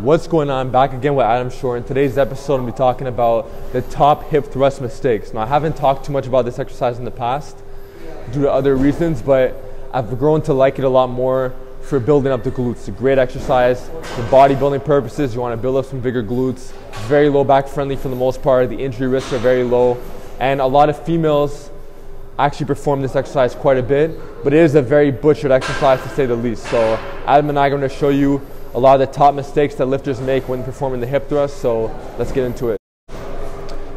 What's going on? Back again with Adam Shore. In today's episode, I'm going to be talking about the top hip thrust mistakes. Now, I haven't talked too much about this exercise in the past due to other reasons, but I've grown to like it a lot more for building up the glutes. It's a great exercise for bodybuilding purposes. You want to build up some bigger glutes. It's very low back friendly for the most part. The injury risks are very low, and a lot of females actually perform this exercise quite a bit, but it is a very butchered exercise to say the least. So Adam and I are going to show you a lot of the top mistakes that lifters make when performing the hip thrust, so let's get into it.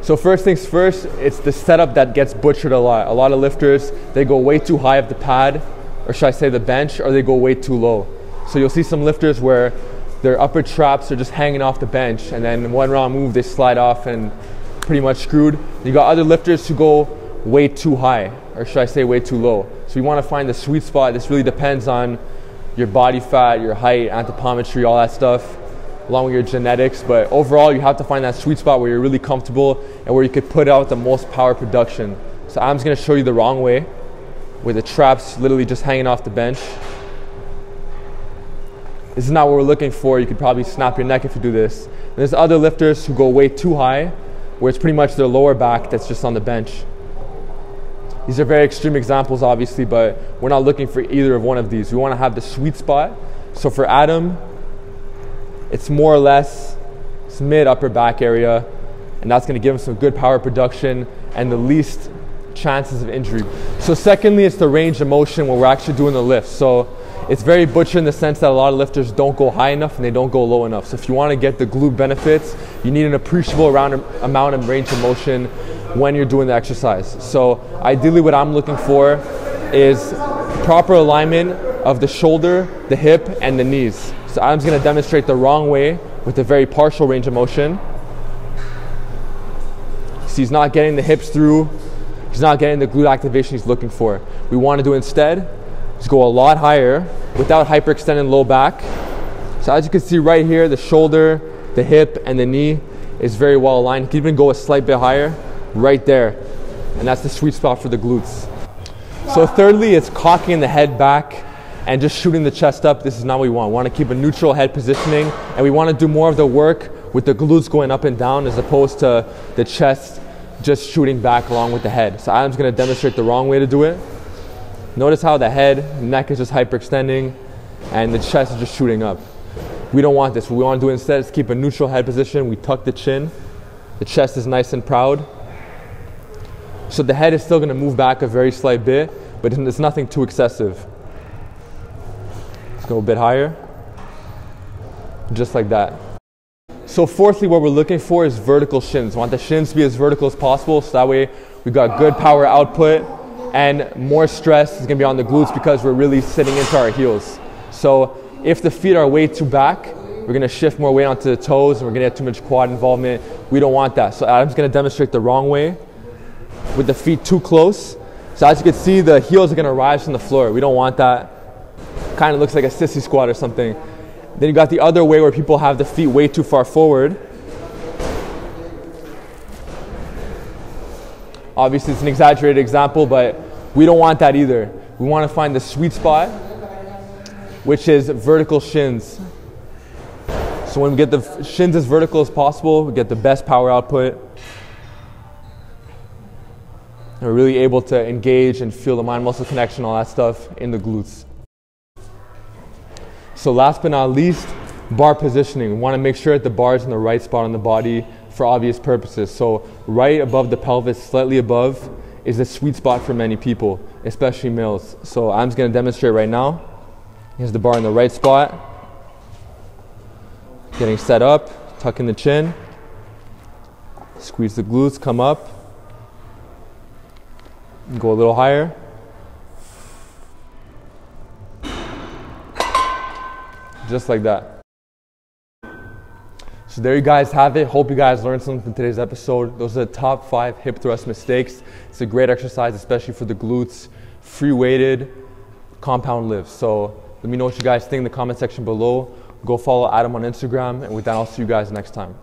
So first things first, it's the setup that gets butchered a lot. A lot of lifters, they go way too high up the pad, or should I say the bench, or they go way too low. So you'll see some lifters where their upper traps are just hanging off the bench, and then one wrong move, they slide off and pretty much screwed. You got other lifters who go way too high, or should I say way too low. So you want to find the sweet spot. This really depends on your body fat, your height, anthropometry, all that stuff, along with your genetics. But overall, you have to find that sweet spot where you're really comfortable and where you could put out the most power production. So I'm just going to show you the wrong way, with the traps literally just hanging off the bench. This is not what we're looking for. You could probably snap your neck if you do this. And there's other lifters who go way too high, where it's pretty much their lower back that's just on the bench. These are very extreme examples, obviously, but we're not looking for either of one of these. We want to have the sweet spot. So for Adam, it's more or less it's mid-upper back area, and that's going to give him some good power production and the least chances of injury. So secondly, it's the range of motion where we're actually doing the lift. So it's very butchered in the sense that a lot of lifters don't go high enough and they don't go low enough. So if you want to get the glute benefits, you need an appreciable amount of range of motion when you're doing the exercise. So ideally what I'm looking for is proper alignment of the shoulder, the hip, and the knees. So Adam's going to demonstrate the wrong way with a very partial range of motion. So he's not getting the hips through, he's not getting the glute activation he's looking for. We want to do instead is go a lot higher without hyperextending low back. So as you can see right here, the shoulder, the hip, and the knee is very well aligned. You can even go a slight bit higher right there, and that's the sweet spot for the glutes. So thirdly, it's cocking the head back and just shooting the chest up. This is not what we want. We want to keep a neutral head positioning, and we want to do more of the work with the glutes going up and down as opposed to the chest just shooting back along with the head. So Adam's going to demonstrate the wrong way to do it. Notice how the head, neck is just hyperextending and the chest is just shooting up. We don't want this. What we want to do instead is keep a neutral head position. We tuck the chin. The chest is nice and proud. So the head is still going to move back a very slight bit, but it's nothing too excessive. Let's go a bit higher. Just like that. So fourthly, what we're looking for is vertical shins. We want the shins to be as vertical as possible, so that way we've got good power output, and more stress is going to be on the glutes because we're really sitting into our heels. So if the feet are way too back, we're going to shift more weight onto the toes and we're going to get too much quad involvement. We don't want that. So Adam's going to demonstrate the wrong way with the feet too close. So as you can see, the heels are going to rise from the floor. We don't want that. Kind of looks like a sissy squat or something. Then you got the other way where people have the feet way too far forward. Obviously, it's an exaggerated example, but we don't want that either. We want to find the sweet spot, which is vertical shins. So when we get the shins as vertical as possible, we get the best power output. And we're really able to engage and feel the mind-muscle connection, all that stuff in the glutes. So last but not least, bar positioning. We want to make sure that the bar is in the right spot on the body for obvious purposes. So right above the pelvis, slightly above, is the sweet spot for many people, especially males. So I'm just going to demonstrate right now. Here's the bar in the right spot. Getting set up, tucking the chin. Squeeze the glutes, come up. Go a little higher. Just like that. So there you guys have it. Hope you guys learned something from today's episode. Those are the top 5 hip thrust mistakes. It's a great exercise, especially for the glutes. Free weighted, compound lifts. So let me know what you guys think in the comment section below. Go follow Adam on Instagram. And with that, I'll see you guys next time.